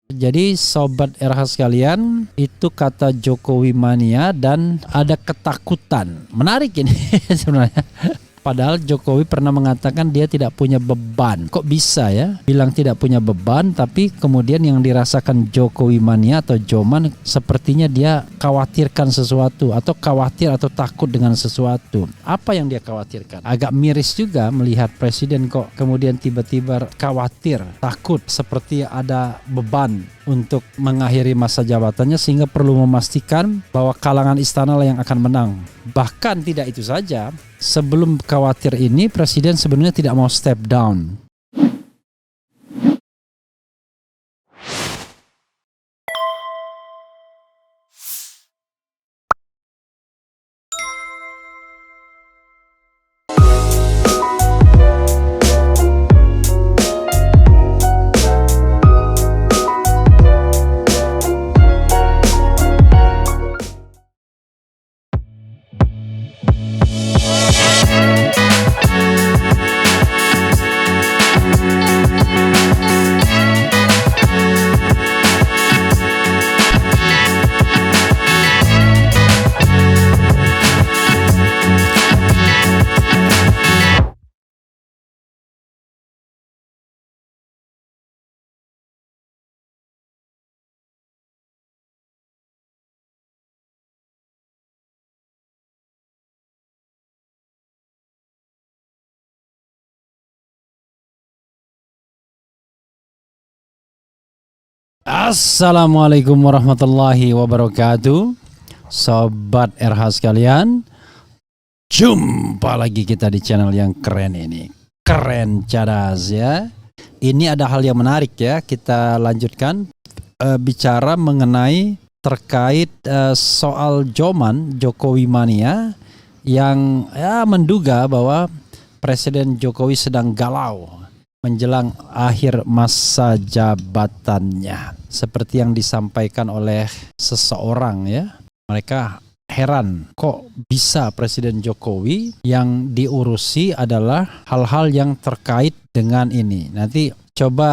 Jadi sobat RH sekalian, itu kata Jokowi mania dan ada ketakutan. Menarik ini sebenarnya. Padahal Jokowi pernah mengatakan dia tidak punya beban. Kok bisa ya bilang tidak punya beban, tapi kemudian yang dirasakan Jokowi mania atau Joman sepertinya dia khawatirkan sesuatu atau khawatir atau takut dengan sesuatu. Apa yang dia khawatirkan? Agak miris juga melihat presiden kok kemudian tiba-tiba khawatir, takut, seperti ada beban untuk mengakhiri masa jabatannya sehingga perlu memastikan bahwa kalangan istana lah yang akan menang. Bahkan tidak itu saja, sebelum khawatir ini presiden sebenarnya tidak mau step down. Assalamualaikum warahmatullahi wabarakatuh. Sobat RH sekalian, jumpa lagi kita di channel yang keren ini. Keren cadas ya. Ini ada hal yang menarik ya. Kita lanjutkan bicara mengenai terkait soal Joman Jokowi mania yang menduga bahwa Presiden Jokowi sedang galau menjelang akhir masa jabatannya. Seperti yang disampaikan oleh seseorang ya. Mereka heran kok bisa Presiden Jokowi yang diurusi adalah hal-hal yang terkait dengan ini. Nanti coba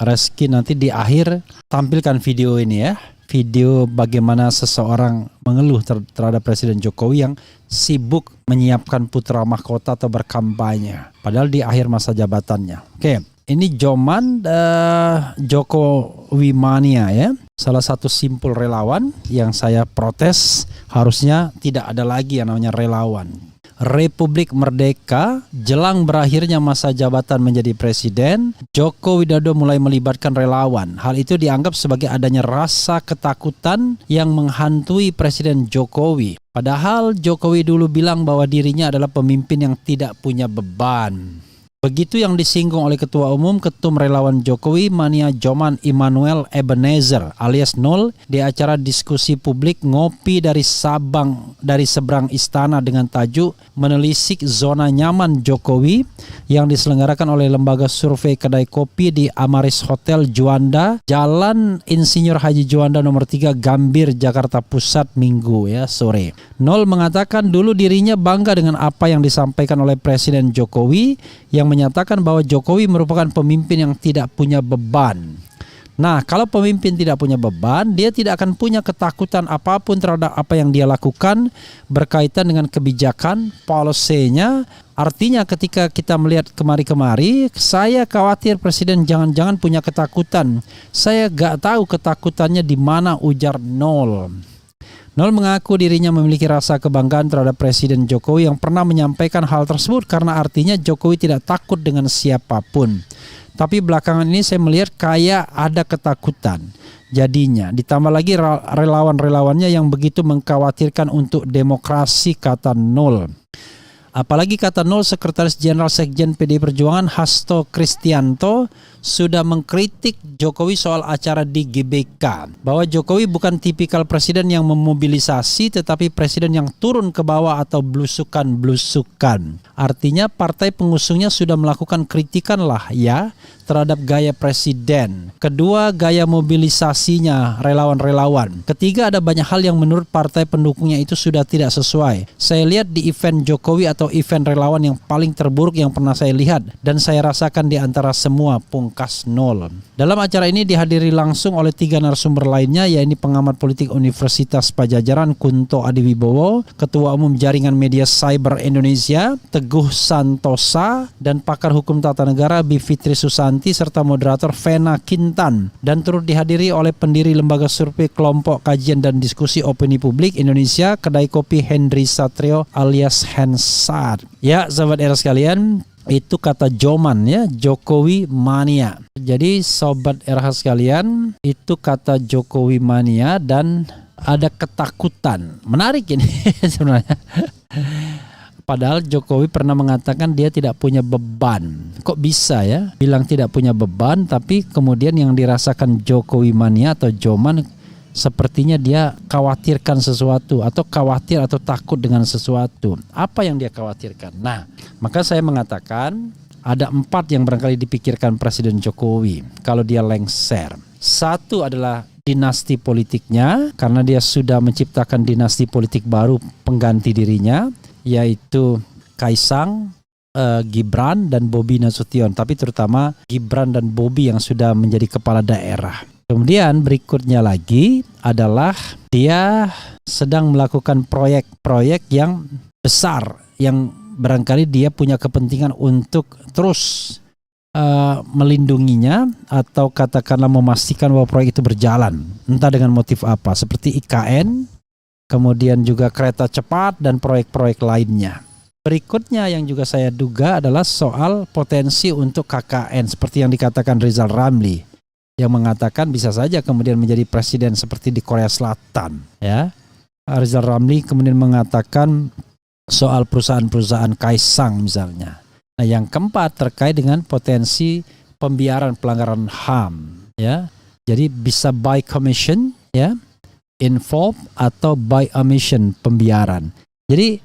Reski nanti di akhir tampilkan video ini ya. Video bagaimana seseorang mengeluh terhadap Presiden Jokowi yang sibuk menyiapkan putra mahkota atau berkampanye. Padahal di akhir masa jabatannya. Oke, ini Joman Jokowi mania ya. Salah satu simpul relawan yang saya protes, harusnya tidak ada lagi yang namanya relawan. Republik Merdeka, jelang berakhirnya masa jabatan menjadi presiden, Joko Widodo mulai melibatkan relawan. Hal itu dianggap sebagai adanya rasa ketakutan yang menghantui Presiden Jokowi. Padahal Jokowi dulu bilang bahwa dirinya adalah pemimpin yang tidak punya beban. Begitu yang disinggung oleh Ketua Umum Ketum Relawan Jokowi mania Joman Immanuel Ebenezer alias Nol di acara diskusi publik Ngopi dari Sabang dari Seberang Istana dengan tajuk Menelisik Zona Nyaman Jokowi yang diselenggarakan oleh Lembaga Survei Kedai Kopi di Amaris Hotel Juanda, Jalan Insinyur Haji Juanda nomor 3 Gambir, Jakarta Pusat Minggu ya sore. Nol mengatakan dulu dirinya bangga dengan apa yang disampaikan oleh Presiden Jokowi yang menyatakan bahwa Jokowi merupakan pemimpin yang tidak punya beban. Nah, kalau pemimpin tidak punya beban, dia tidak akan punya ketakutan apapun terhadap apa yang dia lakukan berkaitan dengan kebijakan, policy-nya. Artinya ketika kita melihat kemari-kemari, saya khawatir Presiden jangan-jangan punya ketakutan. Saya gak tahu ketakutannya di mana, ujar Nol. Nol mengaku dirinya memiliki rasa kebanggaan terhadap Presiden Jokowi yang pernah menyampaikan hal tersebut karena artinya Jokowi tidak takut dengan siapapun. Tapi belakangan ini saya melihat kayak ada ketakutan. Jadinya ditambah lagi relawan-relawannya yang begitu mengkhawatirkan untuk demokrasi, kata Nol. Apalagi kata Nol, Sekretaris Jenderal Sekjen PDI Perjuangan Hasto Kristianto sudah mengkritik Jokowi soal acara di GBK. Bahwa Jokowi bukan tipikal presiden yang memobilisasi, tetapi presiden yang turun ke bawah atau blusukan-blusukan. Artinya partai pengusungnya sudah melakukan kritikan lah ya terhadap gaya presiden. Kedua, gaya mobilisasinya relawan-relawan. Ketiga, ada banyak hal yang menurut partai pendukungnya itu sudah tidak sesuai. Saya lihat di event Jokowi atau event relawan yang paling terburuk yang pernah saya lihat dan saya rasakan di antara semua, pungkas pangkas 0. Dalam acara ini dihadiri langsung oleh 3 narasumber lainnya, yaitu pengamat politik Universitas Padjadjaran Kunto Adiwibowo, Ketua Umum Jaringan Media Cyber Indonesia Teguh Santosa, dan pakar hukum tata negara Bivitri Susanti, serta moderator Vena Kintan, dan turut dihadiri oleh pendiri Lembaga Survei Kelompok Kajian dan Diskusi Opini Publik Indonesia, Kedai Kopi Henry Satrio alias Hensat. Ya, sahabat era sekalian, itu kata Joman ya, Jokowi mania. Jadi sobat RH sekalian, itu kata Jokowi mania dan ada ketakutan. Menarik ini sebenarnya. Padahal Jokowi pernah mengatakan dia tidak punya beban. Kok bisa ya bilang tidak punya beban, tapi kemudian yang dirasakan Jokowi mania atau Joman, sepertinya dia khawatirkan sesuatu atau khawatir atau takut dengan sesuatu. Apa yang dia khawatirkan? Nah, maka saya mengatakan ada 4 yang barangkali dipikirkan Presiden Jokowi kalau dia lengser. 1 adalah dinasti politiknya, karena dia sudah menciptakan dinasti politik baru pengganti dirinya, yaitu Kaisang, Gibran, dan Bobi Nasution. Tapi terutama Gibran dan Bobi yang sudah menjadi kepala daerah. Kemudian berikutnya lagi adalah dia sedang melakukan proyek-proyek yang besar, yang barangkali dia punya kepentingan untuk terus melindunginya atau katakanlah memastikan bahwa proyek itu berjalan, entah dengan motif apa, seperti IKN, kemudian juga kereta cepat dan proyek-proyek lainnya. Berikutnya yang juga saya duga adalah soal potensi untuk KKN, seperti yang dikatakan Rizal Ramli, yang mengatakan bisa saja kemudian menjadi presiden seperti di Korea Selatan. Ya, Rizal Ramli kemudian mengatakan soal perusahaan-perusahaan Kaisang misalnya. Nah, yang keempat terkait dengan potensi pembiaran pelanggaran HAM. Ya, jadi bisa by commission, ya, involve atau by omission pembiaran. Jadi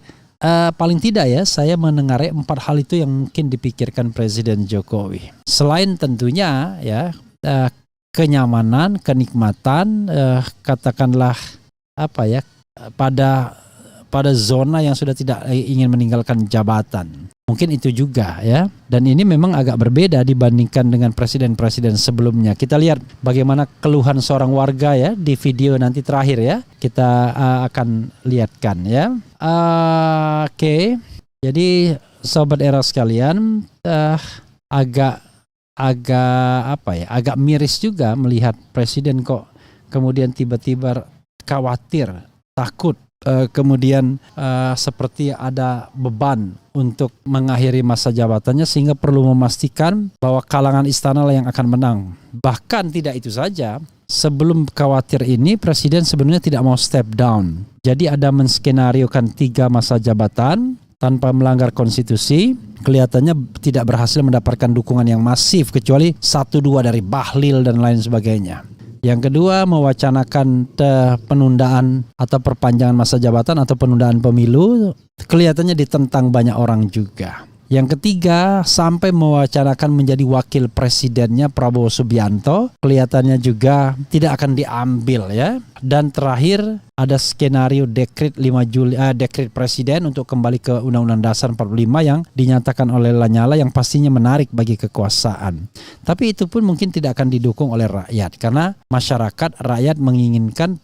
paling tidak ya saya mendengar 4 hal itu yang mungkin dipikirkan Presiden Jokowi. Selain tentunya ya kenyamanan, kenikmatan, katakanlah apa ya, pada zona yang sudah tidak ingin meninggalkan jabatan. Mungkin itu juga ya. Dan ini memang agak berbeda dibandingkan dengan presiden-presiden sebelumnya. Kita lihat bagaimana keluhan seorang warga ya di video nanti terakhir ya. Kita akan lihatkan ya. Oke. Jadi sobat era sekalian, agak miris juga melihat presiden kok kemudian tiba-tiba khawatir, takut, kemudian seperti ada beban untuk mengakhiri masa jabatannya, sehingga perlu memastikan bahwa kalangan istana lah yang akan menang. Bahkan tidak itu saja, sebelum khawatir ini presiden sebenarnya tidak mau step down. Jadi ada menskenariokan 3 masa jabatan tanpa melanggar konstitusi. Kelihatannya tidak berhasil mendapatkan dukungan yang masif, kecuali 1-2 dari Bahlil dan lain sebagainya. Yang kedua, mewacanakan penundaan atau perpanjangan masa jabatan atau penundaan pemilu, kelihatannya ditentang banyak orang juga. Yang ketiga, sampai mewacanakan menjadi wakil presidennya Prabowo Subianto, kelihatannya juga tidak akan diambil ya. Dan terakhir ada skenario dekret 5 Juli, dekret presiden untuk kembali ke Undang-Undang Dasar 45 yang dinyatakan oleh Lanyala, yang pastinya menarik bagi kekuasaan. Tapi itu pun mungkin tidak akan didukung oleh rakyat, karena rakyat menginginkan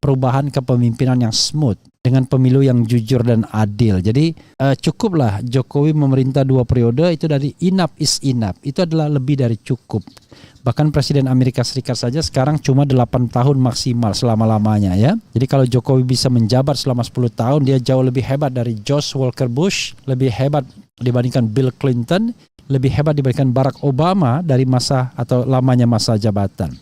perubahan kepemimpinan yang smooth dengan pemilu yang jujur dan adil. Jadi cukuplah Jokowi memerintah 2 periode, itu dari enough is enough. Itu adalah lebih dari cukup. Bahkan Presiden Amerika Serikat saja sekarang cuma 8 tahun maksimal selama-lamanya ya. Jadi kalau Jokowi bisa menjabat selama 10 tahun, dia jauh lebih hebat dari George Walker Bush, lebih hebat dibandingkan Bill Clinton, lebih hebat dibandingkan Barack Obama dari masa atau lamanya masa jabatan.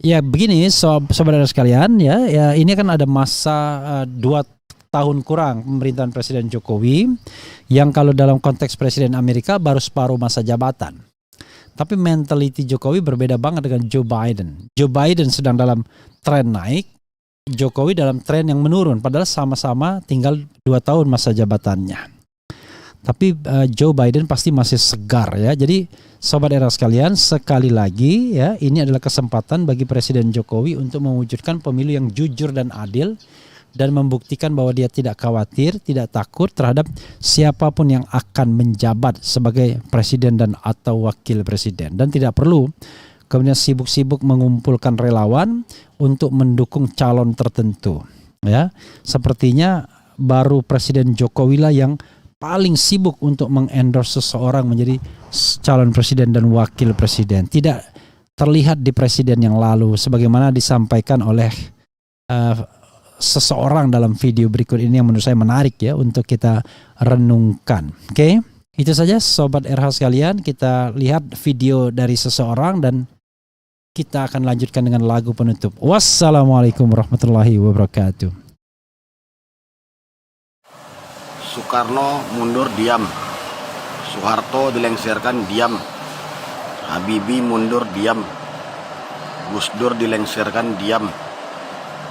Ya begini saudara sekalian ya ini kan ada masa 2 tahun kurang pemerintahan Presiden Jokowi, yang kalau dalam konteks Presiden Amerika baru separuh masa jabatan. Tapi mentality Jokowi berbeda banget dengan Joe Biden. Joe Biden sedang dalam tren naik, Jokowi dalam tren yang menurun, padahal sama-sama tinggal 2 tahun masa jabatannya. Tapi Joe Biden pasti masih segar ya. Jadi sobat era sekalian, sekali lagi ya, ini adalah kesempatan bagi Presiden Jokowi untuk mewujudkan pemilu yang jujur dan adil, dan membuktikan bahwa dia tidak khawatir, tidak takut terhadap siapapun yang akan menjabat sebagai presiden dan atau wakil presiden, dan tidak perlu kemudian sibuk-sibuk mengumpulkan relawan untuk mendukung calon tertentu. Ya, sepertinya baru Presiden Jokowi lah yang paling sibuk untuk mengendorse seseorang menjadi calon presiden dan wakil presiden. Tidak terlihat di presiden yang lalu sebagaimana disampaikan oleh seseorang dalam video berikut ini yang menurut saya menarik ya untuk kita renungkan. Oke, itu saja Sobat RH sekalian, kita lihat video dari seseorang dan kita akan lanjutkan dengan lagu penutup. Wassalamualaikum warahmatullahi wabarakatuh. Soekarno mundur diam, Soeharto dilengsarkan diam, Habibie mundur diam, Gus Dur dilengsarkan diam,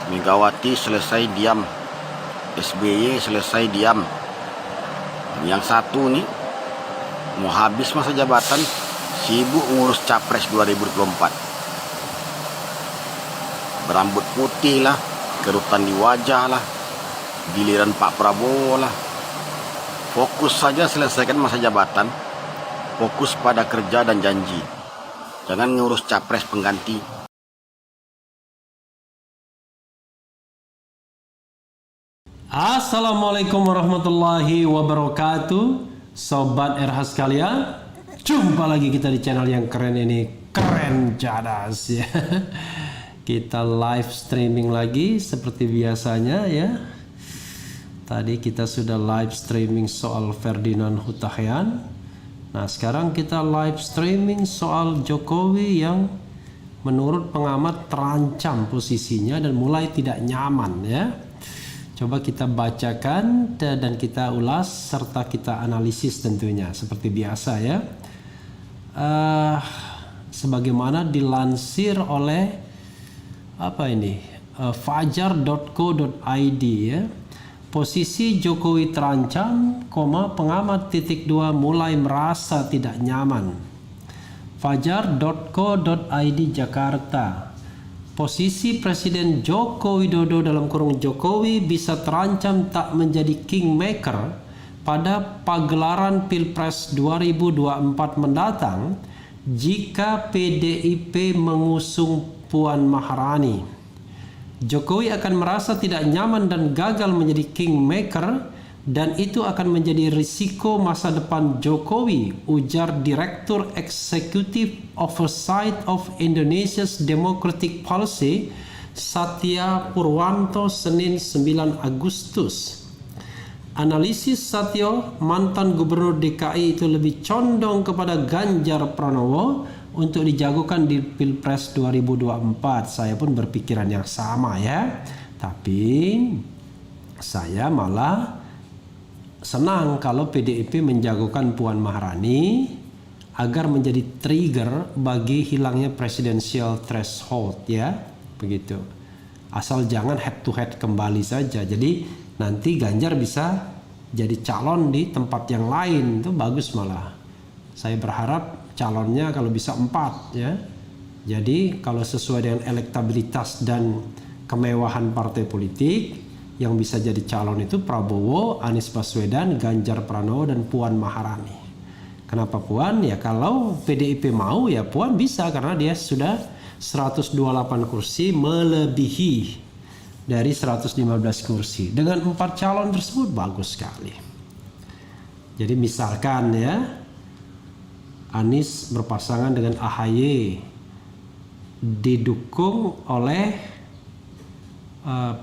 Megawati selesai diam, SBY selesai diam. Yang satu nih mau habis masa jabatan, sibuk ngurus capres 2024. Berambut putih lah, kerutan di wajah lah, giliran Pak Prabowo lah. Fokus saja selesaikan masa jabatan, fokus pada kerja dan janji. Jangan ngurus capres pengganti. Assalamualaikum warahmatullahi wabarakatuh, Sobat RH sekalian. Jumpa lagi kita di channel yang keren ini, Keren Cadas ya. Kita live streaming lagi seperti biasanya ya. Tadi kita sudah live streaming soal Ferdinand Hutahian. Nah sekarang kita live streaming soal Jokowi yang menurut pengamat terancam posisinya dan mulai tidak nyaman ya. Coba kita bacakan dan kita ulas serta kita analisis tentunya seperti biasa ya. Sebagaimana dilansir oleh fajar.co.id ya. Posisi Jokowi terancam, pengamat .2 mulai merasa tidak nyaman. Fajar.co.id Jakarta. Posisi Presiden Joko Widodo dalam kurung Jokowi bisa terancam tak menjadi kingmaker pada pagelaran Pilpres 2024 mendatang jika PDIP mengusung Puan Maharani. Jokowi akan merasa tidak nyaman dan gagal menjadi kingmaker dan itu akan menjadi risiko masa depan Jokowi, ujar Direktur Eksekutif Oversight of Indonesia's Democratic Policy Satya Purwanto Senin 9 Agustus. Analisis Satyo, mantan Gubernur DKI itu lebih condong kepada Ganjar Pranowo untuk dijagokan di Pilpres 2024. Saya pun berpikiran yang sama ya. Tapi saya malah senang kalau PDIP menjagokan Puan Maharani agar menjadi trigger bagi hilangnya presidensial threshold ya, begitu. Asal jangan head to head kembali saja. Jadi nanti Ganjar bisa jadi calon di tempat yang lain, itu bagus malah. Saya berharap calonnya kalau bisa 4 ya. Jadi kalau sesuai dengan elektabilitas dan kemewahan partai politik, yang bisa jadi calon itu Prabowo, Anies Baswedan, Ganjar Pranowo, dan Puan Maharani. Kenapa Puan? Ya kalau PDIP mau ya Puan bisa karena dia sudah 128 kursi melebihi dari 115 kursi. Dengan 4 calon tersebut bagus sekali. Jadi misalkan ya Anies berpasangan dengan AHY didukung oleh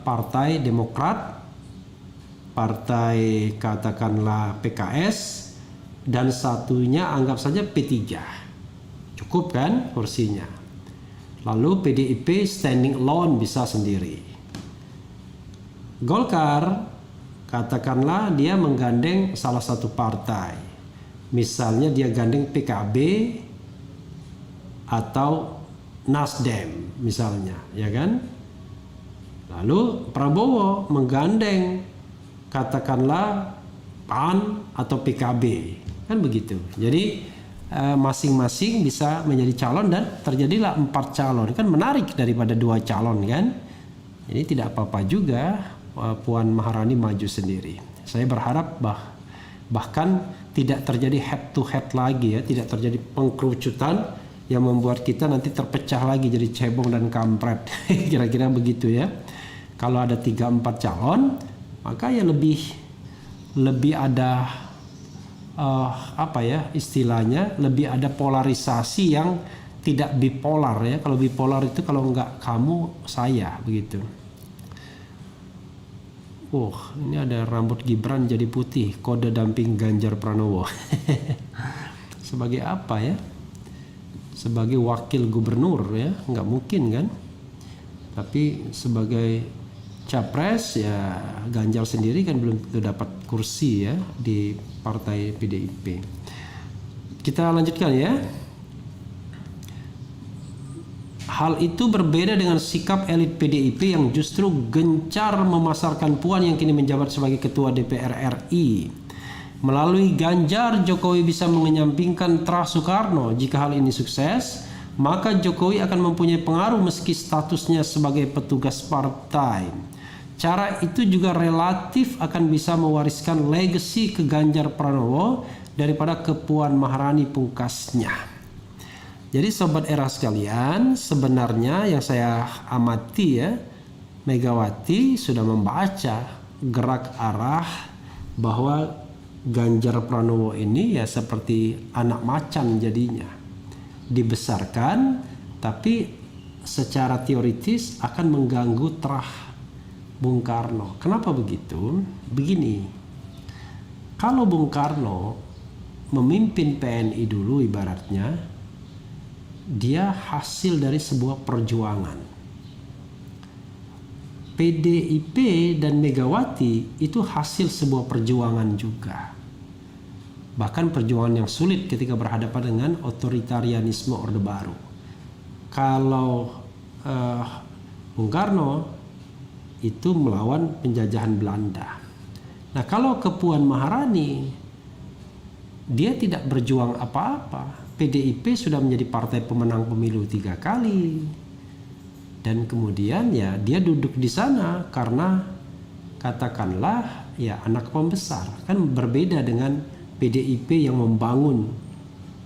Partai Demokrat, partai katakanlah PKS, dan satunya anggap saja P3. Cukup kan kursinya. Lalu PDIP standing alone bisa sendiri. Golkar katakanlah dia menggandeng salah satu partai. Misalnya dia gandeng PKB atau Nasdem misalnya, ya kan? Lalu Prabowo menggandeng katakanlah PAN atau PKB, kan begitu. Jadi masing-masing bisa menjadi calon dan terjadilah 4 calon. Kan menarik daripada 2 calon kan. Jadi tidak apa-apa juga Puan Maharani maju sendiri. Saya berharap bahkan tidak terjadi head to head lagi ya, tidak terjadi pengkerucutan yang membuat kita nanti terpecah lagi jadi cebong dan kampret. Kira-kira begitu ya. Kalau ada 3-4 calon, maka ya lebih ada istilahnya, lebih ada polarisasi yang tidak bipolar ya. Kalau bipolar itu kalau enggak kamu, saya, begitu. Ini ada rambut Gibran jadi putih, kode damping Ganjar Pranowo. Sebagai apa ya? Sebagai wakil gubernur ya, nggak mungkin kan? Tapi sebagai capres ya, Ganjar sendiri kan belum tentu dapat kursi ya di partai PDIP. Kita lanjutkan ya. Hal itu berbeda dengan sikap elit PDIP yang justru gencar memasarkan Puan yang kini menjabat sebagai Ketua DPR RI. Melalui Ganjar, Jokowi bisa mengenyampingkan terah Soekarno. Jika hal ini sukses, maka Jokowi akan mempunyai pengaruh meski statusnya sebagai petugas partai. Cara itu juga relatif akan bisa mewariskan legasi ke Ganjar Pranowo daripada ke Puan Maharani pungkasnya. Jadi sobat era sekalian, sebenarnya yang saya amati ya, Megawati sudah membaca gerak arah bahwa Ganjar Pranowo ini ya seperti anak macan jadinya. Dibesarkan tapi secara teoritis akan mengganggu terah Bung Karno. Kenapa begitu? Begini, kalau Bung Karno memimpin PNI dulu ibaratnya, dia hasil dari sebuah perjuangan. PDIP dan Megawati itu hasil sebuah perjuangan juga. Bahkan perjuangan yang sulit ketika berhadapan dengan otoritarianisme Orde Baru. Kalau Bung Karno itu melawan penjajahan Belanda. Nah, kalau ke Puan Maharani, dia tidak berjuang apa-apa. PDIP sudah menjadi partai pemenang pemilu 3 kali. Dan kemudian ya dia duduk di sana karena katakanlah ya anak pembesar. Kan berbeda dengan PDIP yang membangun,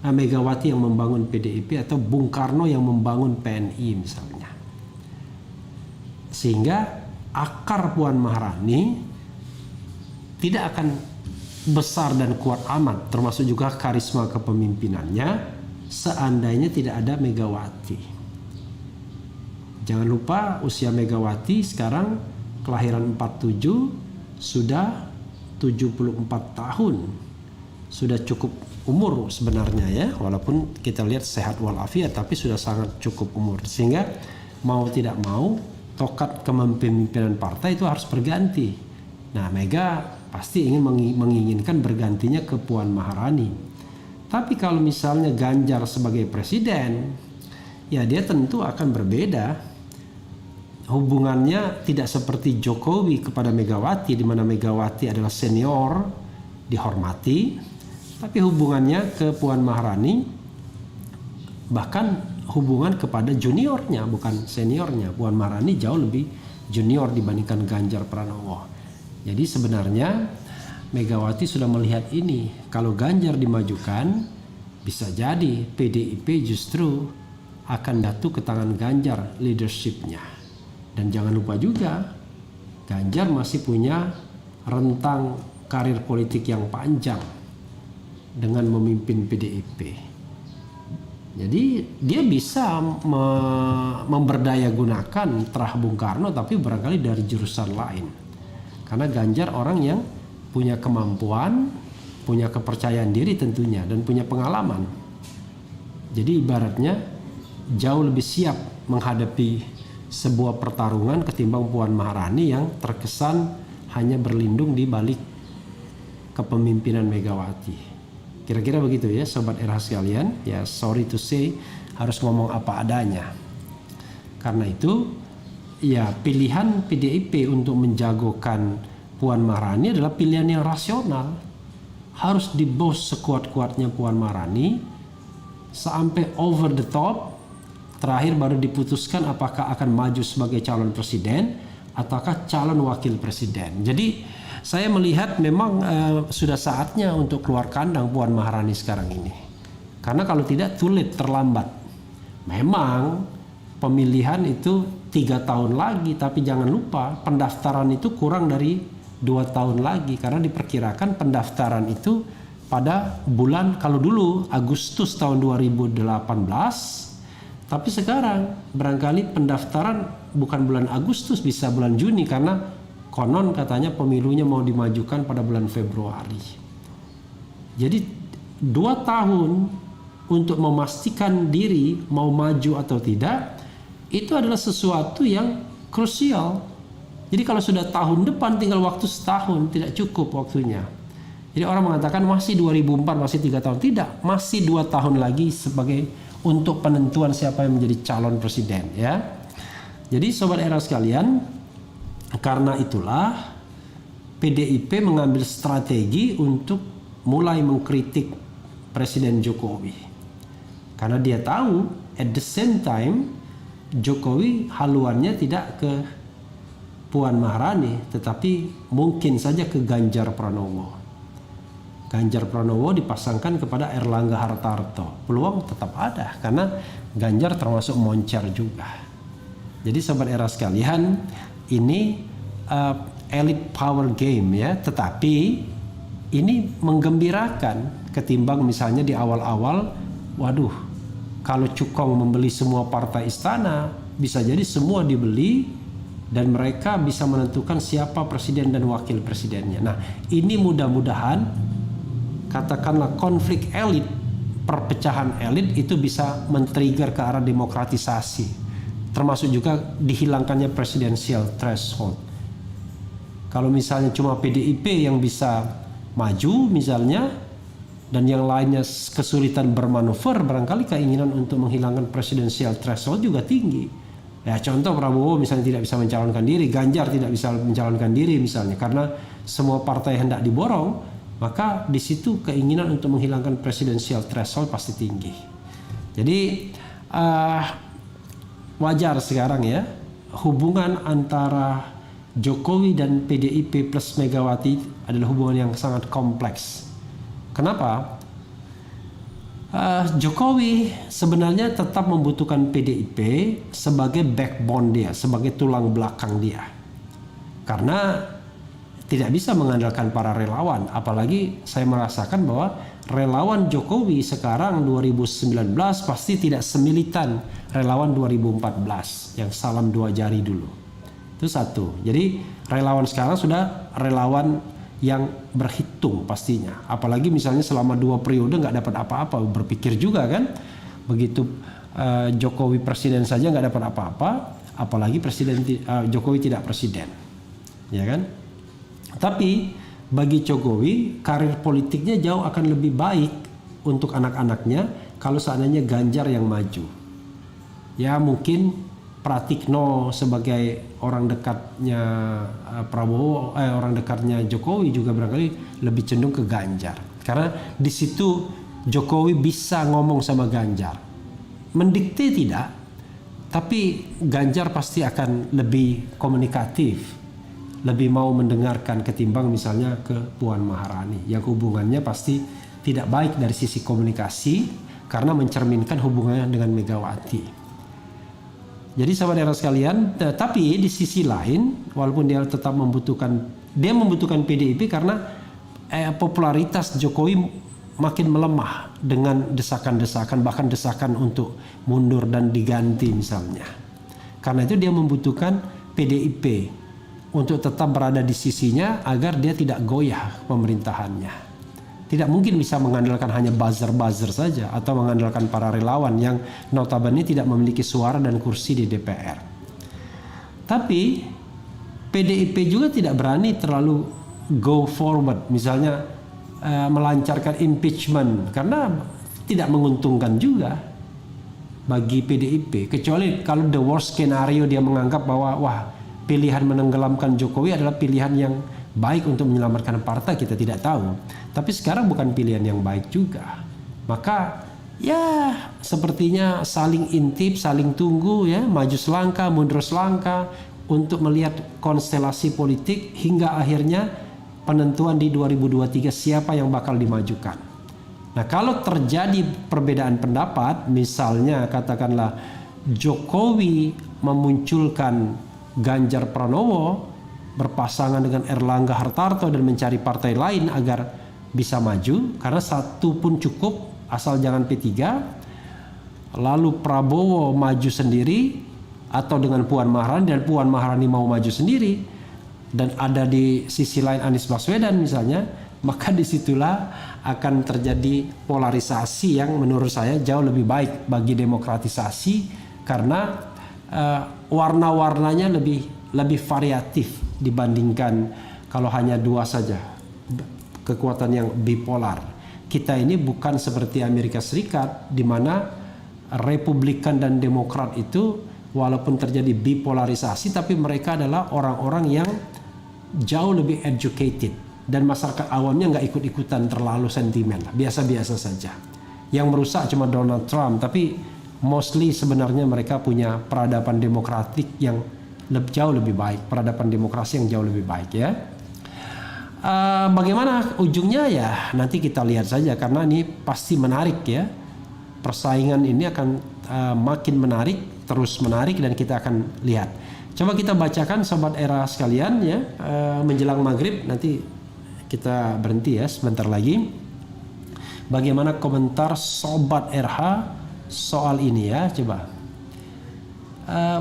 Megawati yang membangun PDIP atau Bung Karno yang membangun PNI misalnya. Sehingga akar Puan Maharani tidak akan besar dan kuat amat, termasuk juga karisma kepemimpinannya, seandainya tidak ada Megawati. Jangan lupa usia Megawati sekarang kelahiran 47, sudah 74 tahun. Sudah cukup umur sebenarnya ya, walaupun kita lihat sehat walafiat, tapi sudah sangat cukup umur. Sehingga mau tidak mau tokat kepemimpinan partai itu harus berganti. Nah, Mega pasti ingin menginginkan bergantinya ke Puan Maharani. Tapi kalau misalnya Ganjar sebagai presiden, ya dia tentu akan berbeda. Hubungannya tidak seperti Jokowi kepada Megawati, di mana Megawati adalah senior, dihormati. Tapi hubungannya ke Puan Maharani, bahkan hubungan kepada juniornya, bukan seniornya. Puan Maharani jauh lebih junior dibandingkan Ganjar Pranowo. Jadi sebenarnya Megawati sudah melihat ini. Kalau Ganjar dimajukan, bisa jadi PDIP justru akan jatuh ke tangan Ganjar leadershipnya. Dan jangan lupa juga, Ganjar masih punya rentang karir politik yang panjang dengan memimpin PDIP. Jadi dia bisa memberdayagunakan terah Bung Karno, tapi barangkali dari jurusan lain. Karena Ganjar orang yang punya kemampuan, punya kepercayaan diri tentunya, dan punya pengalaman. Jadi ibaratnya jauh lebih siap menghadapi sebuah pertarungan ketimbang Puan Maharani yang terkesan hanya berlindung di balik kepemimpinan Megawati. Kira-kira begitu ya sobat era sekalian. Ya sorry to say, harus ngomong apa adanya. Karena itu ya pilihan PDIP untuk menjagokan Puan Maharani adalah pilihan yang rasional. Harus dibos sekuat-kuatnya Puan Maharani sampai over the top. Terakhir baru diputuskan apakah akan maju sebagai calon presiden ataukah calon wakil presiden. Jadi saya melihat memang sudah saatnya untuk keluar kandang Puan Maharani sekarang ini. Karena kalau tidak too late, terlambat. Memang pemilihan itu 3 tahun lagi, tapi jangan lupa pendaftaran itu kurang dari 2 tahun lagi, karena diperkirakan pendaftaran itu pada bulan, kalau dulu Agustus tahun 2018, tapi sekarang barangkali pendaftaran bukan bulan Agustus, bisa bulan Juni, karena konon katanya pemilunya mau dimajukan pada bulan Februari. Jadi 2 tahun untuk memastikan diri mau maju atau tidak, itu adalah sesuatu yang krusial. Jadi kalau sudah tahun depan tinggal waktu setahun, tidak cukup waktunya. Jadi orang mengatakan masih 2004, masih 3 tahun. Tidak, masih 2 tahun lagi sebagai untuk penentuan siapa yang menjadi calon presiden, ya. Jadi sobat era sekalian, karena itulah PDIP mengambil strategi untuk mulai mengkritik Presiden Jokowi. Karena dia tahu at the same time Jokowi haluannya tidak ke Puan Maharani, tetapi mungkin saja ke Ganjar Pranowo. Ganjar Pranowo dipasangkan kepada Erlangga Hartarto. Peluang tetap ada karena Ganjar termasuk moncer juga. Jadi sobat era sekalian, ini elite power game, ya, tetapi ini menggembirakan ketimbang misalnya di awal-awal, waduh, kalau Cukong membeli semua partai istana, bisa jadi semua dibeli dan mereka bisa menentukan siapa presiden dan wakil presidennya. Nah, ini mudah-mudahan katakanlah konflik elit, perpecahan elit itu bisa men-trigger ke arah demokratisasi, termasuk juga dihilangkannya presidensial threshold. Kalau misalnya cuma PDIP yang bisa maju misalnya, dan yang lainnya kesulitan bermanuver, barangkali keinginan untuk menghilangkan presidensial threshold juga tinggi. Ya, contoh Prabowo misalnya tidak bisa mencalonkan diri, Ganjar tidak bisa mencalonkan diri misalnya, karena semua partai hendak diborong, maka di situ keinginan untuk menghilangkan presidensial threshold pasti tinggi. Jadi wajar sekarang, ya, hubungan antara Jokowi dan PDIP plus Megawati adalah hubungan yang sangat kompleks. Kenapa? Jokowi sebenarnya tetap membutuhkan PDIP sebagai backbone dia, sebagai tulang belakang dia. Karena tidak bisa mengandalkan para relawan, apalagi saya merasakan bahwa relawan Jokowi sekarang 2019 pasti tidak semilitan relawan 2014 yang salam 2 jari dulu. Itu satu. Jadi relawan sekarang sudah relawan yang berhitung pastinya. Apalagi misalnya selama 2 periode nggak dapat apa-apa, berpikir juga kan. Begitu Jokowi presiden saja nggak dapat apa-apa, apalagi Jokowi tidak presiden, ya kan? Tapi bagi Jokowi karir politiknya jauh akan lebih baik untuk anak-anaknya kalau seandainya Ganjar yang maju. Ya mungkin Pratikno sebagai orang dekatnya Prabowo, orang dekatnya Jokowi juga barangkali lebih cenderung ke Ganjar. Karena di situ Jokowi bisa ngomong sama Ganjar. Mendikte tidak, tapi Ganjar pasti akan lebih komunikatif, lebih mau mendengarkan ketimbang misalnya ke Puan Maharani yang hubungannya pasti tidak baik dari sisi komunikasi karena mencerminkan hubungannya dengan Megawati. Jadi sahabat era sekalian, tapi di sisi lain walaupun dia tetap membutuhkan PDIP karena popularitas Jokowi makin melemah dengan desakan-desakan, bahkan desakan untuk mundur dan diganti misalnya. Karena itu dia membutuhkan PDIP untuk tetap berada di sisinya agar dia tidak goyah pemerintahannya. Tidak mungkin bisa mengandalkan hanya buzzer-buzzer saja atau mengandalkan para relawan yang notabene tidak memiliki suara dan kursi di DPR. Tapi PDIP juga tidak berani terlalu go forward, misalnya melancarkan impeachment karena tidak menguntungkan juga bagi PDIP, kecuali kalau the worst scenario dia menganggap bahwa pilihan menenggelamkan Jokowi adalah pilihan yang baik untuk menyelamatkan partai, kita tidak tahu. Tapi sekarang bukan pilihan yang baik juga. Maka ya sepertinya saling intip, saling tunggu, ya, maju selangkah, mundur selangkah, untuk melihat konstelasi politik hingga akhirnya penentuan di 2023 siapa yang bakal dimajukan. Nah, kalau terjadi perbedaan pendapat, misalnya katakanlah Jokowi memunculkan Ganjar Pranowo berpasangan dengan Erlangga Hartarto dan mencari partai lain agar bisa maju, karena satu pun cukup asal jangan P3, lalu Prabowo maju sendiri atau dengan Puan Maharani dan Puan Maharani mau maju sendiri, dan ada di sisi lain Anies Baswedan misalnya, maka disitulah akan terjadi polarisasi yang menurut saya jauh lebih baik bagi demokratisasi, karena warna-warnanya lebih variatif dibandingkan kalau hanya dua saja kekuatan yang bipolar. Kita ini bukan seperti Amerika Serikat di mana Republikan dan Demokrat itu walaupun terjadi bipolarisasi tapi mereka adalah orang-orang yang jauh lebih educated dan masyarakat awamnya nggak ikut-ikutan terlalu sentimen, biasa-biasa saja. Yang merusak cuma Donald Trump, tapi mostly sebenarnya mereka punya peradaban demokratik yang jauh lebih baik, peradaban demokrasi yang jauh lebih baik ya. Bagaimana ujungnya ya nanti kita lihat saja, karena ini pasti menarik ya. Persaingan ini akan makin menarik, terus menarik, dan kita akan lihat. Coba kita bacakan Sobat Era sekalian ya, menjelang maghrib nanti kita berhenti ya sebentar lagi. Bagaimana komentar Sobat RH soal ini ya, coba.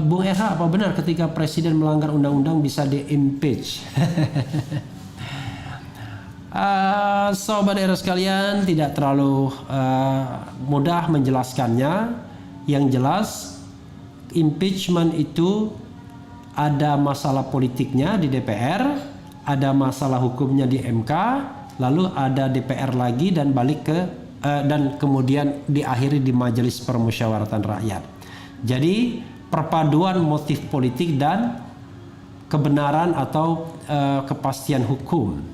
Bung RH, apa benar ketika presiden melanggar undang-undang bisa di-impeach? Sobat era sekalian, tidak terlalu mudah menjelaskannya. Yang jelas, impeachment itu ada masalah politiknya di DPR, ada masalah hukumnya di MK, lalu ada DPR lagi dan balik ke dan kemudian diakhiri di Majelis Permusyawaratan Rakyat. Jadi perpaduan motif politik dan kebenaran atau kepastian hukum.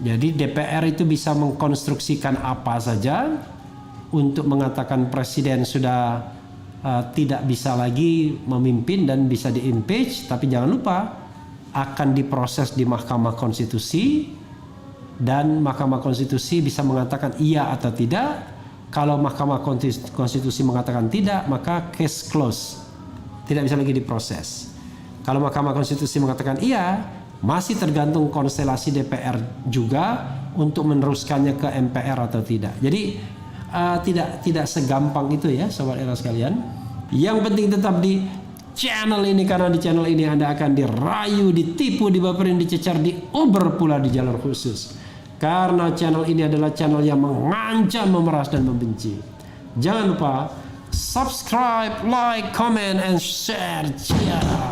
Jadi DPR itu bisa mengkonstruksikan apa saja untuk mengatakan presiden sudah tidak bisa lagi memimpin dan bisa di-impeach, tapi jangan lupa akan diproses di Mahkamah Konstitusi dan Mahkamah Konstitusi bisa mengatakan iya atau tidak. Kalau Mahkamah Konstitusi mengatakan tidak, maka case close, tidak bisa lagi diproses. Kalau Mahkamah Konstitusi mengatakan iya, masih tergantung konstelasi DPR juga untuk meneruskannya ke MPR atau tidak. Jadi tidak segampang itu ya Sobat Era sekalian. Yang penting tetap di channel ini, karena di channel ini Anda akan dirayu, ditipu, dibaperin, dicecar, diober pula di jalur khusus. Karena channel ini adalah channel yang mengancam, memeras, dan membenci. Jangan lupa subscribe, like, comment, and share. Ciao.